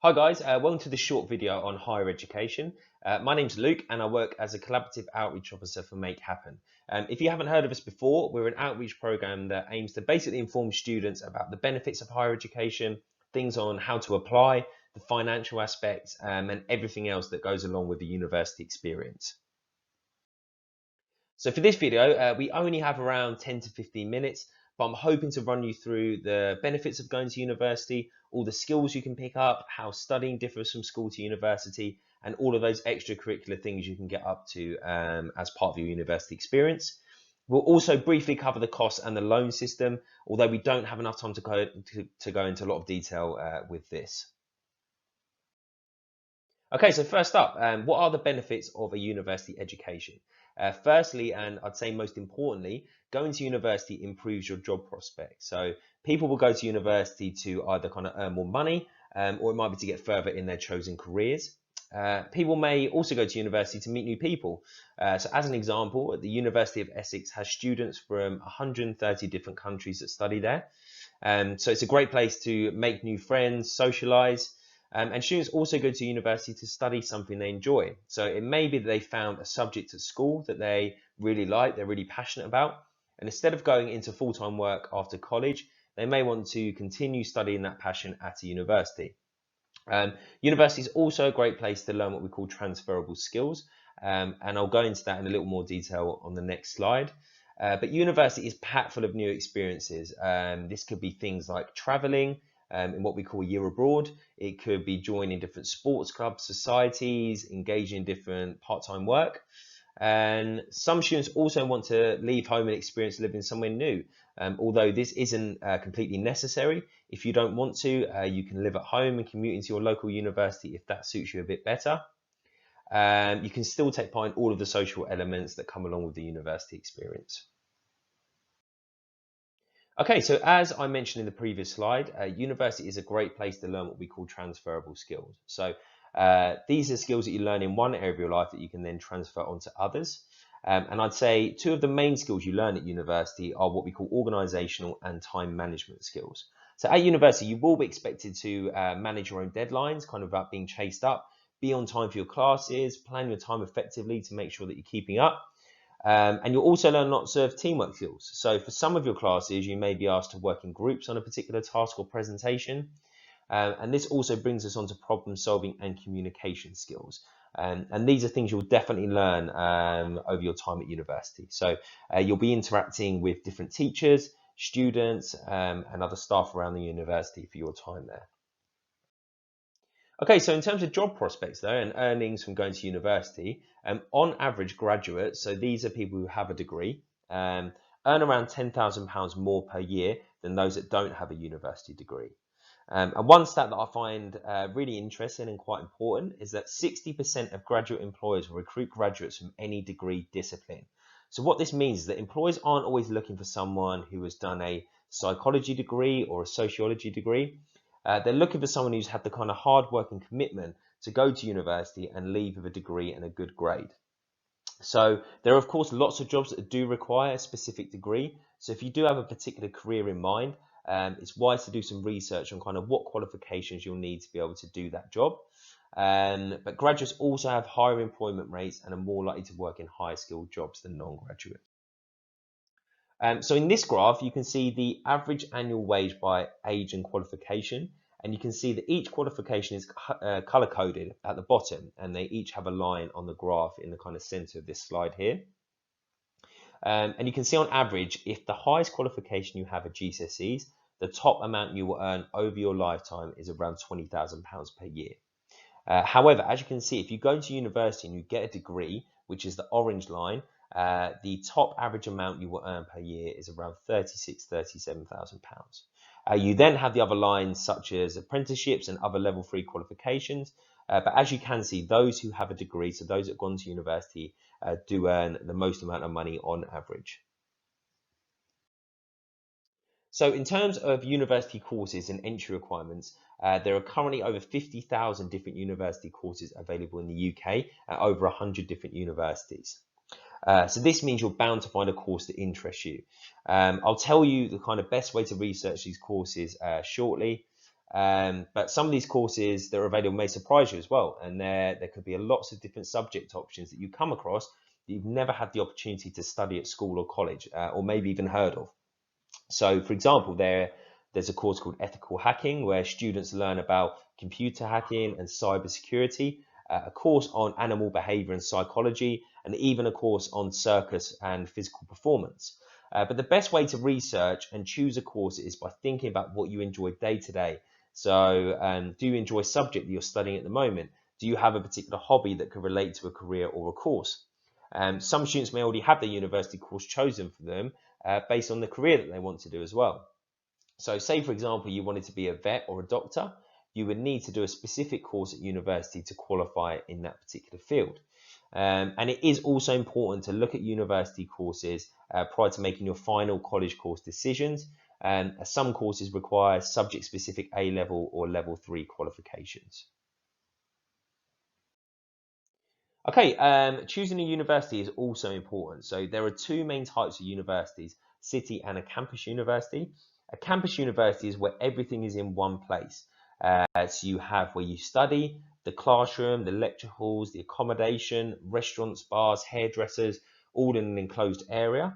Hi guys, welcome to this short video on higher education. My name's Luke and I work as a collaborative outreach officer for Make Happen. If you haven't heard of us before, we're an outreach program that aims to basically inform students about the benefits of higher education, things on how to apply, the financial aspects, and everything else that goes along with the university experience. So for this video, we only have around 10 to 15 minutes, but I'm hoping to run you through the benefits of going to university, all the skills you can pick up, how studying differs from school to university, and all of those extracurricular things you can get up to as part of your university experience. We'll also briefly cover the costs and the loan system, although we don't have enough time to go into a lot of detail with this. Okay, so first up, what are the benefits of a university education? Firstly, and I'd say most importantly, going to university improves your job prospects. So people will go to university to either kind of earn more money, or it might be to get further in their chosen careers. People may also go to university to meet new people. So as an example, the University of Essex has students from 130 different countries that study there. So it's a great place to make new friends, socialize. And students also go to university to study something they enjoy. So it may be that they found a subject at school that they really like, they're really passionate about. And instead of going into full-time work after college, they may want to continue studying that passion at a university. University is also a great place to learn what we call transferable skills. And I'll go into that in a little more detail on the next slide. But university is packed full of new experiences. This could be things like traveling in what we call a year abroad. It could be joining different sports clubs, societies, engaging in different part-time work. And some students also want to leave home and experience living somewhere new. Although this isn't completely necessary, if you don't want to, you can live at home and commute into your local university if that suits you a bit better. You can still take part in all of the social elements that come along with the university experience. Okay, so as I mentioned in the previous slide, university is a great place to learn what we call transferable skills. So these are skills that you learn in one area of your life that you can then transfer onto others. And I'd say two of the main skills you learn at university are what we call organizational and time management skills. So at university, you will be expected to manage your own deadlines, kind of about being chased up, be on time for your classes, plan your time effectively to make sure that you're keeping up. And you'll also learn lots of teamwork skills. So for some of your classes, you may be asked to work in groups on a particular task or presentation. And this also brings us on to problem solving and communication skills. And these are things you'll definitely learn over your time at university. So you'll be interacting with different teachers, students, and other staff around the university for your time there. Okay, so in terms of job prospects though, and earnings from going to university, on average graduates, so these are people who have a degree, earn around £10,000 more per year than those that don't have a university degree. And one stat that I find really interesting and quite important is that 60% of graduate employers will recruit graduates from any degree discipline. So what this means is that employers aren't always looking for someone who has done a psychology degree or a sociology degree. They're looking for someone who's had the kind of hard work and commitment to go to university and leave with a degree and a good grade. So there are, of course, lots of jobs that do require a specific degree. So if you do have a particular career in mind, it's wise to do some research on kind of what qualifications you'll need to be able to do that job. But graduates also have higher employment rates and are more likely to work in higher skilled jobs than non-graduates. So in this graph, you can see the average annual wage by age and qualification. And you can see that each qualification is color coded at the bottom, and they each have a line on the graph in the kind of center of this slide here. And you can see on average, if the highest qualification you have are GCSEs, the top amount you will earn over your lifetime is around £20,000 per year. However, as you can see, if you go to university and you get a degree, which is the orange line, the top average amount you will earn per year is around £37,000. You then have the other lines such as apprenticeships and other level 3 qualifications. But as you can see, those who have a degree, so those that have gone to university, do earn the most amount of money on average. So in terms of university courses and entry requirements, there are currently over 50,000 different university courses available in the UK at over 100 different universities. So this means you're bound to find a course that interests you. I'll tell you the kind of best way to research these courses shortly. But some of these courses that are available may surprise you as well. And there could be lots of different subject options that you come across that you've never had the opportunity to study at school or college, or maybe even heard of. So, for example, there's a course called Ethical Hacking, where students learn about computer hacking and cybersecurity, a course on animal behavior and psychology, and even a course on circus and physical performance. But the best way to research and choose a course is by thinking about what you enjoy day to day. So, do you enjoy a subject that you're studying at the moment? Do you have a particular hobby that could relate to a career or a course? Some students may already have their university course chosen for them based on the career that they want to do as well. So say, for example, you wanted to be a vet or a doctor, you would need to do a specific course at university to qualify in that particular field. And it is also important to look at university courses prior to making your final college course decisions. As some courses require subject-specific A-level or level 3 qualifications. Okay, choosing a university is also important. So there are two main types of universities, city and a campus university. A campus university is where everything is in one place. So you have where you study, the classroom, the lecture halls, the accommodation, restaurants, bars, hairdressers, all in an enclosed area.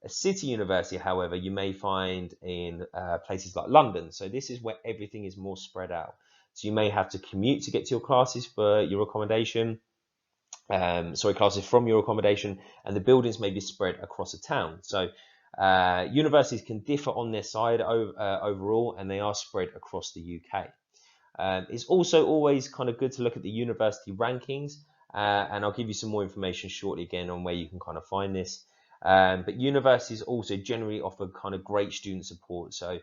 A city university, however, you may find in places like London. So this is where everything is more spread out. So you may have to commute to get to your classes for your accommodation. Classes from your accommodation, and the buildings may be spread across a town. So universities can differ on their side overall, and they are spread across the UK. It's also always kind of good to look at the university rankings, and I'll give you some more information shortly again on where you can kind of find this. But universities also generally offer kind of great student support. So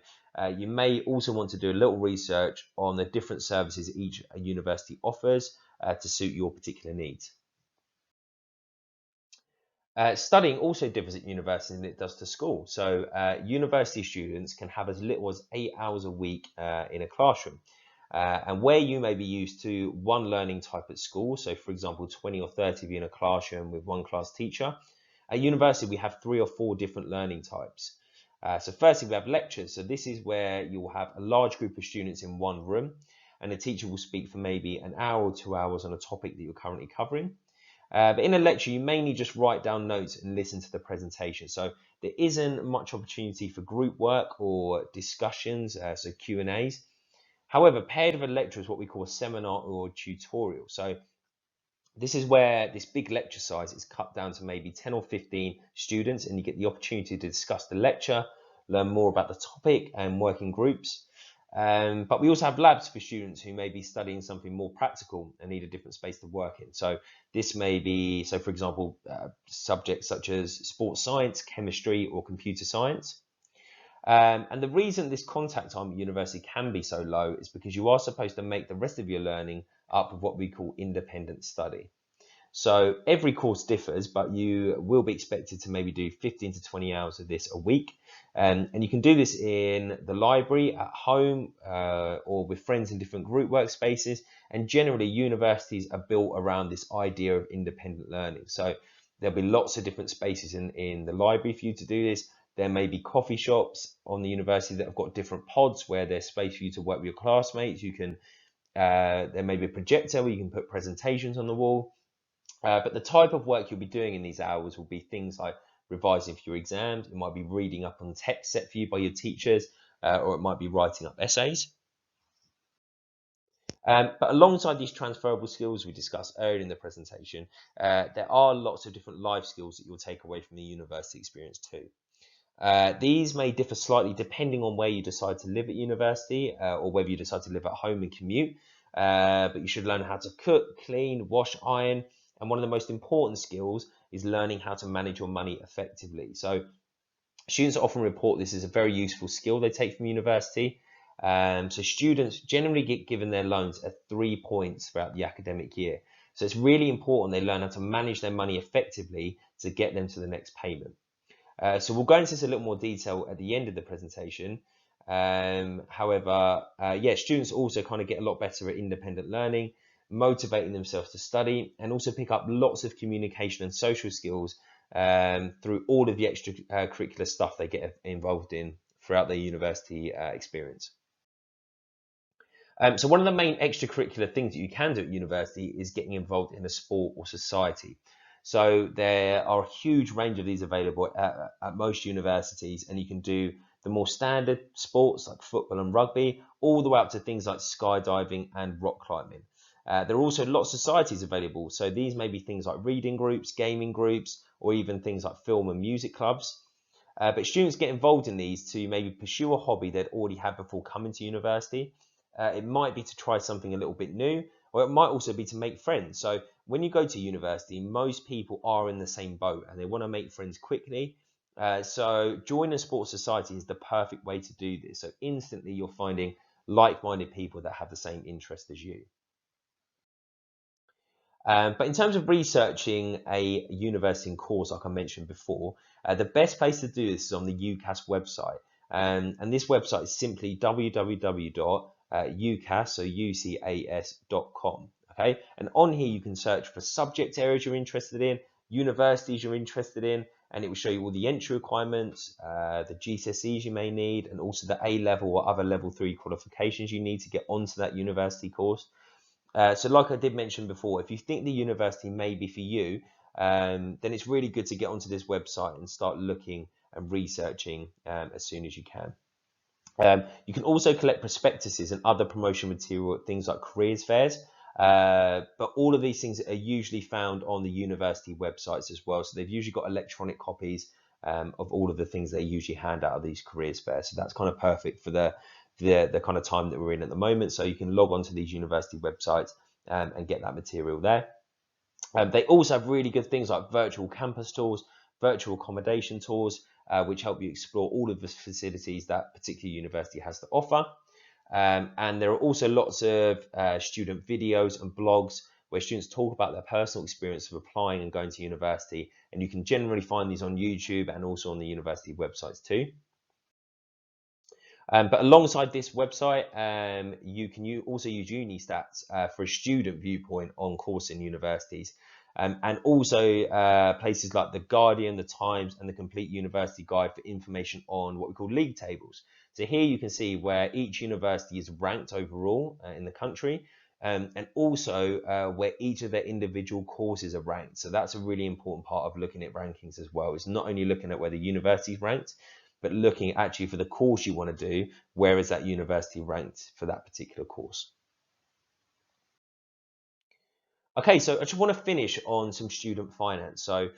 you may also want to do a little research on the different services each university offers to suit your particular needs. Studying also differs at university than it does to school. So university students can have as little as 8 hours a week in a classroom. And where you may be used to one learning type at school, so for example, 20 or 30 of you in a classroom with one class teacher, at university we have 3 or 4 different learning types. So firstly, we have lectures. So this is where you will have a large group of students in one room, and the teacher will speak for maybe an hour or 2 hours on a topic that you're currently covering. But in a lecture, you mainly just write down notes and listen to the presentation. So there isn't much opportunity for group work or discussions, so Q&As. However, paired with a lecture is what we call a seminar or tutorial. So this is where this big lecture size is cut down to maybe 10 or 15 students, and you get the opportunity to discuss the lecture, learn more about the topic, and work in groups. But we also have labs for students who may be studying something more practical and need a different space to work in. So this may be, so for example, subjects such as sports science, chemistry, or computer science. And the reason this contact time at university can be so low is because you are supposed to make the rest of your learning up with what we call independent study. So every course differs, but you will be expected to maybe do 15 to 20 hours of this a week. And you can do this in the library, at home, or with friends in different group workspaces. And generally, universities are built around this idea of independent learning. So there'll be lots of different spaces in the library for you to do this. There may be coffee shops on the university that have got different pods where there's space for you to work with your classmates. You can there may be a projector where you can put presentations on the wall. But the type of work you'll be doing in these hours will be things like revising for your exams. It might be reading up on text set for you by your teachers, or it might be writing up essays. But alongside these transferable skills we discussed earlier in the presentation, there are lots of different life skills that you'll take away from the university experience too. These may differ slightly depending on where you decide to live at university, or whether you decide to live at home and commute. But you should learn how to cook, clean, wash, iron. And one of the most important skills is learning how to manage your money effectively. So students often report this as a very useful skill they take from university. So students generally get given their loans at 3 points throughout the academic year. So it's really important they learn how to manage their money effectively to get them to the next payment. So we'll go into this in a little more detail at the end of the presentation. However, students also kind of get a lot better at independent learning, motivating themselves to study, and also pick up lots of communication and social skills through all of the extracurricular stuff they get involved in throughout their university experience. So one of the main extracurricular things that you can do at university is getting involved in a sport or society. So there are a huge range of these available at most universities, and you can do the more standard sports like football and rugby, all the way up to things like skydiving and rock climbing. There are also lots of societies available. So these may be things like reading groups, gaming groups, or even things like film and music clubs. But students get involved in these to maybe pursue a hobby they'd already had before coming to university. It might be to try something a little bit new, or it might also be to make friends. So when you go to university, most people are in the same boat and they want to make friends quickly. So joining a sports society is the perfect way to do this. So instantly you're finding like-minded people that have the same interest as you. But in terms of researching a university course, like I mentioned before, the best place to do this is on the UCAS website. And this website is simply www.ucas, so ucas.com. Okay, and on here you can search for subject areas you're interested in, universities you're interested in, and it will show you all the entry requirements, the GCSEs you may need, and also the A level or other level 3 qualifications you need to get onto that university course. So like I did mention before, if you think the university may be for you, then it's really good to get onto this website and start looking and researching as soon as you can. You can also collect prospectuses and other promotion material at things like careers fairs, but all of these things are usually found on the university websites as well. So they've usually got electronic copies of all of the things they usually hand out at these careers fairs. So that's kind of perfect for the kind of time that we're in at the moment. So you can log on to these university websites and get that material there. They also have really good things like virtual campus tours, virtual accommodation tours, which help you explore all of the facilities that particular university has to offer. And there are also lots of student videos and blogs where students talk about their personal experience of applying and going to university. And you can generally find these on YouTube and also on the university websites too. But alongside this website, you can also use Unistats for a student viewpoint on coursing universities. And also places like The Guardian, The Times, and the Complete University Guide for information on what we call league tables. So here you can see where each university is ranked overall in the country, and also where each of their individual courses are ranked. So that's a really important part of looking at rankings as well. It's not only looking at where the university is ranked, but looking actually for the course you want to do, where is that university ranked for that particular course. Okay, so I just want to finish on some student finance. So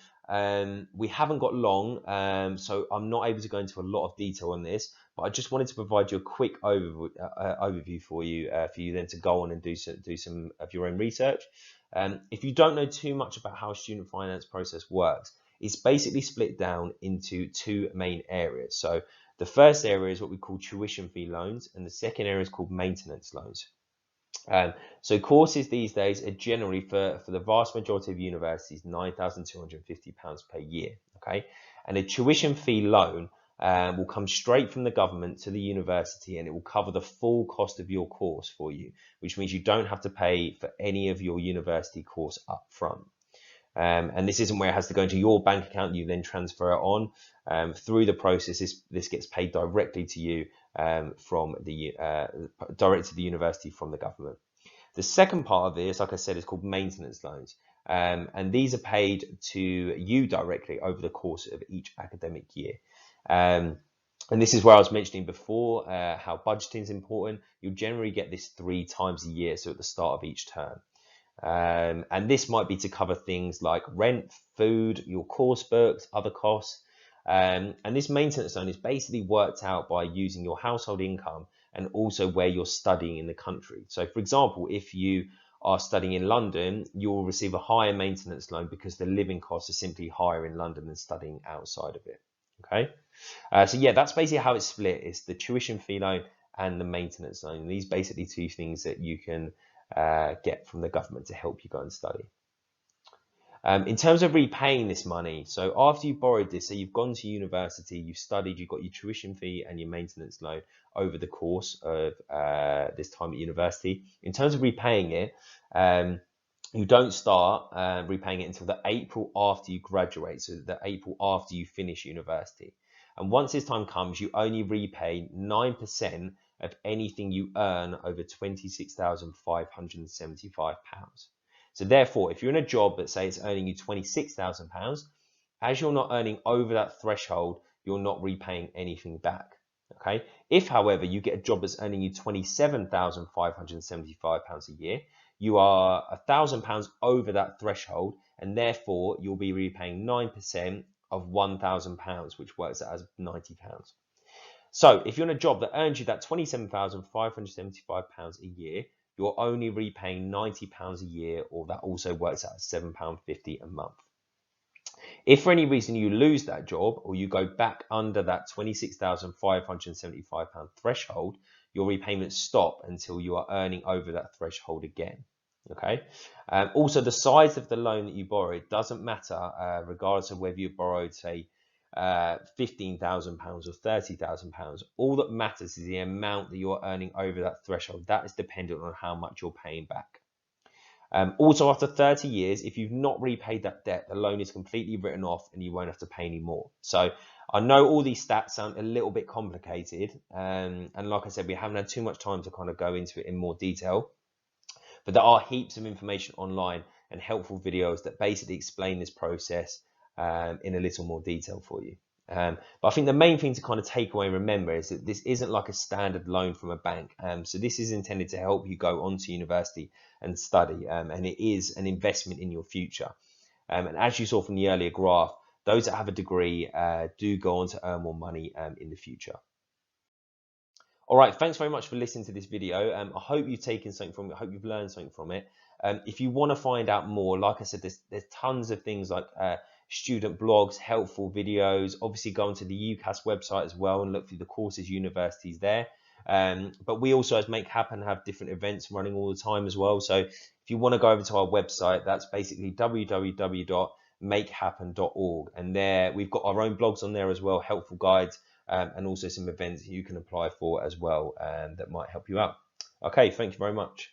we haven't got long, so I'm not able to go into a lot of detail on this, but I just wanted to provide you a quick overview for you then to go on and do some of your own research. If you don't know too much about how a student finance process works, it's basically split down into two main areas. So the first area is what we call tuition fee loans, and the second area is called maintenance loans. So courses these days are generally for the vast majority of universities £9,250 per year. Okay, and a tuition fee loan will come straight from the government to the university, and it will cover the full cost of your course for you, which means you don't have to pay for any of your university course up front. And this isn't where it has to go into your bank account. You then transfer it on. Through the process, this gets paid directly to you from the direct to the university from the government. The second part of this, like I said, is called maintenance loans. And these are paid to you directly over the course of each academic year. And this is where I was mentioning before how budgeting is important. You'll generally get this 3 times a year, so at the start of each term. And this might be to cover things like rent, food, your course books, other costs. And this maintenance loan is basically worked out by using your household income and also where you're studying in the country. So for example, if you are studying in London, you will receive a higher maintenance loan because the living costs are simply higher in London than studying outside of it. Okay, so yeah, that's basically how it's split. It's the tuition fee loan and the maintenance loan. These basically two things that you can get from the government to help you go and study. In terms of repaying this money, so after you've borrowed this, so you've gone to university, you've studied, you've got your tuition fee and your maintenance loan over the course of this time at university. In terms of repaying it, you don't start repaying it until the April after you graduate, so the April after you finish university. And once this time comes, you only repay 9% of anything you earn over £26,575. So therefore, if you're in a job that say it's earning you £26,000, as you're not earning over that threshold, you're not repaying anything back. Okay. If, however, you get a job that's earning you £27,575 a year, you are £1,000 over that threshold, and therefore you'll be repaying 9% of £1,000, which works out as £90. So if you're in a job that earns you that £27,575 a year, you're only repaying £90 a year, or that also works out as £7.50 a month. If for any reason you lose that job or you go back under that £26,575 threshold, your repayments stop until you are earning over that threshold again. Okay. Also, the size of the loan that you borrowed doesn't matter, regardless of whether you borrowed, say, £15,000 or £30,000. All that matters is the amount that you're earning over that threshold. That is dependent on how much you're paying back. Also, after 30 years, if you've not repaid that debt, the loan is completely written off and you won't have to pay any more. So I know all these stats sound a little bit complicated. And like I said, we haven't had too much time to kind of go into it in more detail. But there are heaps of information online and helpful videos that basically explain this process in a little more detail for you. But I think the main thing to kind of take away and remember is that this isn't like a standard loan from a bank. So this is intended to help you go on to university and study, and it is an investment in your future. And as you saw from the earlier graph, those that have a degree do go on to earn more money in the future. All right, thanks very much for listening to this video. I hope you've taken something from it. I hope you've learned something from it. If you want to find out more, like I said, there's tons of things like student blogs, helpful videos. Obviously, go onto the UCAS website as well and look through the courses, universities there. But we also, as Make Happen, have different events running all the time as well. So if you want to go over to our website, that's basically www.makehappen.org. And there we've got our own blogs on there as well, helpful guides, and also some events that you can apply for as well that might help you out. Okay, thank you very much.